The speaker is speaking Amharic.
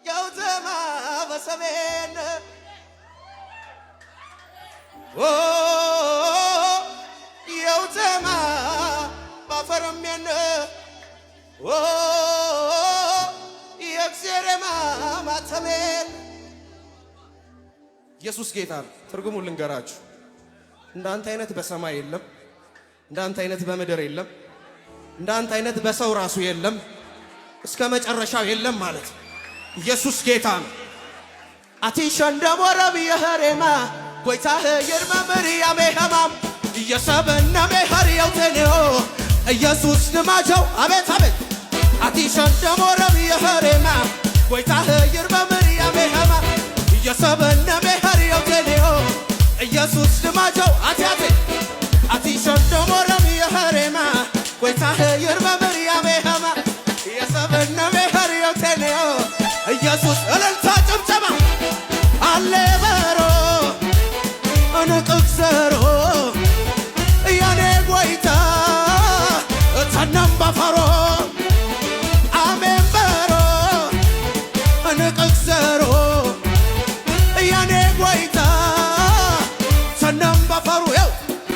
ያውተማ በሰሜን ያውተማ ባፈረሜን የእግዚአብሔር ማተሜን ኢየሱስ ጌታ ነው። ትርጉሙን ልንገራችሁ። እንዳንተ አይነት በሰማይ የለም፣ እንዳንተ አይነት በምድር የለም፣ እንዳንተ አይነት በሰው ራሱ የለም፣ እስከ መጨረሻው የለም ማለት ኢየሱስ ጌታ ነው። አቲሸን ደሞረብ የኸሬማ ጎይታህ የርመምር ያሜኸማም እየሰበነ ሜኸር የውቴኔዮ ኢየሱስ ድማቸው አቤት አቤት አቲሸን ደሞረብ የኸሬማ ጎይታህ የርመምር ያሜኸማ እየሰበነ ሜኸር የውቴኔዮ ኢየሱስ ድማቸው አቲያቴ አቲሸን ደሞረብ የኸሬማ ጎይታህ የርመምር ያሜኸማ እየሰበነ ሜኸር የውቴኔዮ ኢየሱስ እልልታ ጭብጨባ አለ በሮ እንቅዘሮ ያኔ ጎይታ እተነም በፈሮ አሜን በሮ እንቅዘሮ